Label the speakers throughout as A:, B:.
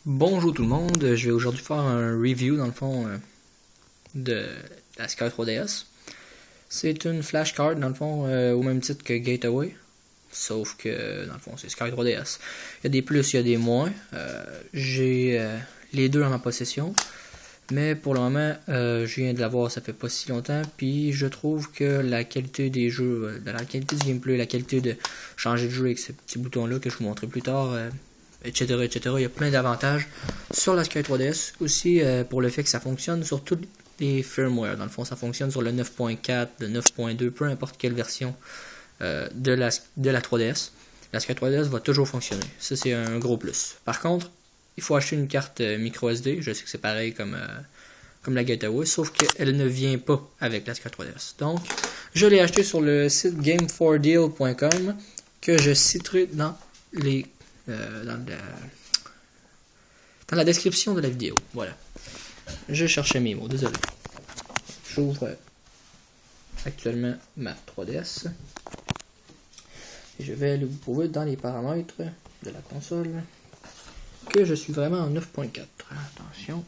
A: Bonjour tout le monde, je vais aujourd'hui faire un review dans le fond de la Sky 3DS. C'est une flashcard dans le fond au même titre que Gateway, sauf que dans le fond c'est Sky 3DS. Il y a des plus, il y a des moins. J'ai les deux en ma possession, mais pour le moment je viens de l'avoir, ça fait pas si longtemps, puis je trouve que la qualité des jeux, la qualité du gameplay, la qualité de changer de jeu avec ces petits boutons là que je vous montrerai plus tard, etc., etc. Il y a plein d'avantages sur la Sky 3DS. Aussi, pour le fait que ça fonctionne sur toutes les firmware. Dans le fond, ça fonctionne sur le 9.4, le 9.2, peu importe quelle version de la 3DS. La Sky 3DS va toujours fonctionner. Ça, c'est un gros plus. Par contre, il faut acheter une carte micro SD. Je sais que c'est pareil comme la Gateway, sauf qu'elle ne vient pas avec la Sky 3DS. Donc, je l'ai acheté sur le site game4deal.com que je citerai dans la description de la vidéo. Voilà. Je cherchais mes mots, désolé. J'ouvre actuellement ma 3DS. Et je vais aller vous prouver dans les paramètres de la console que je suis vraiment en 9.4. Attention.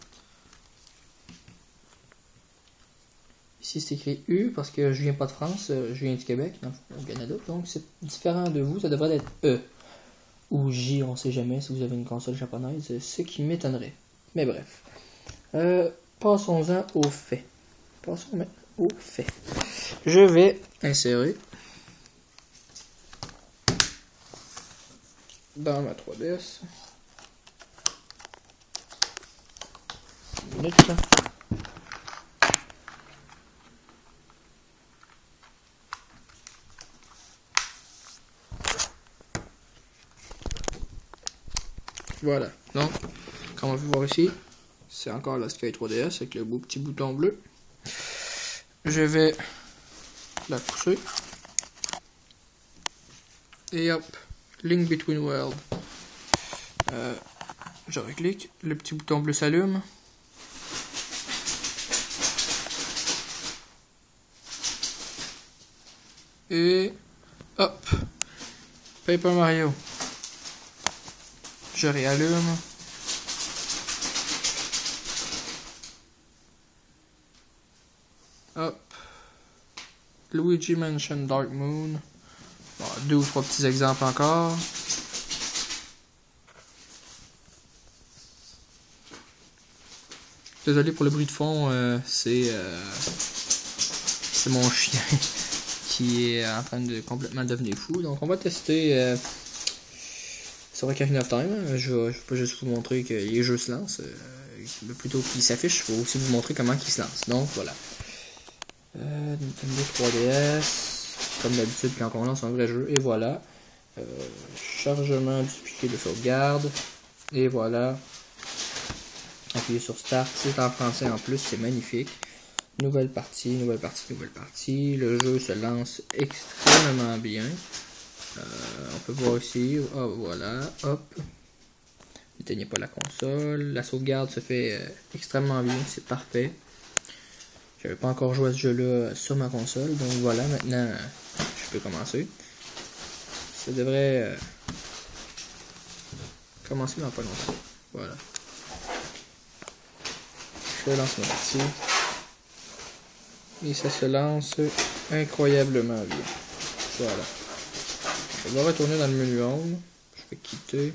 A: Ici c'est écrit U parce que je viens pas de France, je viens du Québec, au Canada. Donc c'est différent de vous, ça devrait être E. Ou J, on sait jamais si vous avez une console japonaise, ce qui m'étonnerait. Mais bref. Passons-en aux faits. Passons aux faits. Je vais insérer dans ma 3DS. Une minute. Voilà, donc, comme on peut voir ici, c'est encore la Sky 3DS avec le beau petit bouton bleu. Je vais la pousser. Et hop, Link Between Worlds. Je reclique, le petit bouton bleu s'allume. Et hop, Paper Mario. Je réallume. Hop. Luigi Mansion Dark Moon. Bon, 2 ou 3 petits exemples encore. Désolé pour le bruit de fond, c'est mon chien qui est en train de complètement devenir fou. Donc on va tester sur Ocarina of Time. Je vais pas juste vous montrer que les jeux se lancent, plutôt qu'ils s'affichent, il faut aussi vous montrer comment ils se lancent. Donc voilà. Nintendo 3DS, comme d'habitude quand on lance un vrai jeu, et voilà. Chargement du piquet de sauvegarde, et voilà. Appuyez sur Start, c'est en français en plus, c'est magnifique. Nouvelle partie, nouvelle partie, nouvelle partie. Le jeu se lance extrêmement bien. On peut voir ici, oh, voilà, hop. N'éteignez pas la console. La sauvegarde se fait extrêmement bien, c'est parfait. J'avais pas encore joué à ce jeu-là sur ma console, donc voilà, maintenant je peux commencer. Ça devrait commencer dans pas longtemps. Voilà. Je lance ma partie. Et ça se lance incroyablement bien. Voilà. Je vais retourner dans le menu home. Je vais quitter.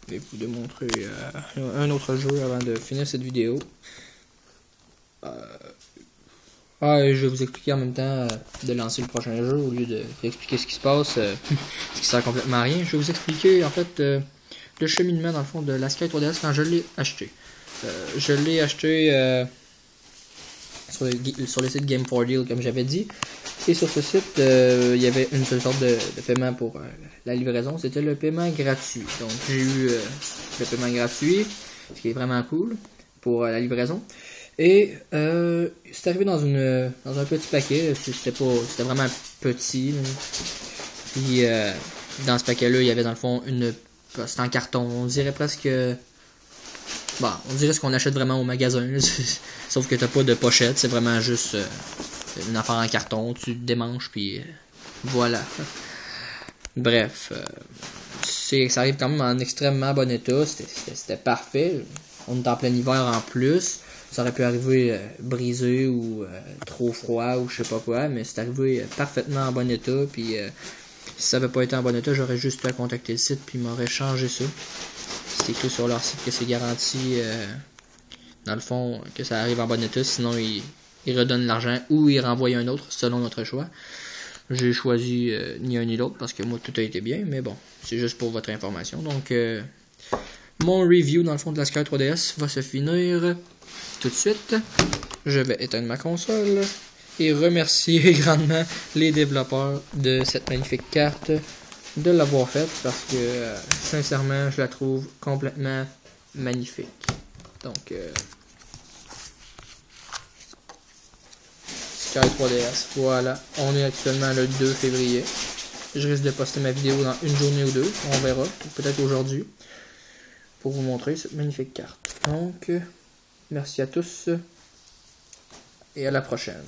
A: Je vais vous démontrer un autre jeu avant de finir cette vidéo. Et je vais vous expliquer en même temps de lancer le prochain jeu au lieu de expliquer ce qui se passe, ce qui sert complètement à rien. Je vais vous expliquer en fait le cheminement dans le fond de la Sky 3DS quand je l'ai acheté. Je l'ai acheté sur le site Game4Deal comme j'avais dit. Et sur ce site, il y avait une seule sorte de paiement pour la livraison, c'était le paiement gratuit. Donc j'ai eu le paiement gratuit, ce qui est vraiment cool pour la livraison. Et c'est arrivé dans un petit paquet, c'était vraiment petit. Puis dans ce paquet-là, il y avait dans le fond c'était en carton, on dirait presque. Bon, on dirait ce qu'on achète vraiment au magasin, sauf que t'as pas de pochette, c'est vraiment juste une affaire en carton, tu démanges puis voilà. Bref, ça arrive quand même en extrêmement bon état. C'était parfait. On est en plein hiver en plus. Ça aurait pu arriver brisé ou trop froid ou je sais pas quoi, mais c'est arrivé parfaitement en bon état. Puis si ça n'avait pas été en bon état, j'aurais juste à contacter le site puis ils m'auraient changé ça. C'est écrit sur leur site que c'est garanti, dans le fond, que ça arrive en bon état. Sinon, ils redonnent l'argent ou ils renvoient un autre selon notre choix. J'ai choisi ni un ni l'autre parce que moi tout a été bien, mais bon, c'est juste pour votre information. Donc, mon review dans le fond de la Sky 3DS va se finir tout de suite. Je vais éteindre ma console et remercier grandement les développeurs de cette magnifique carte de l'avoir faite parce que sincèrement je la trouve complètement magnifique. Donc Sky 3DS, voilà, on est actuellement le 2 février. Je risque de poster ma vidéo dans une journée ou deux, on verra, peut-être aujourd'hui, pour vous montrer cette magnifique carte. Donc merci à tous et à la prochaine.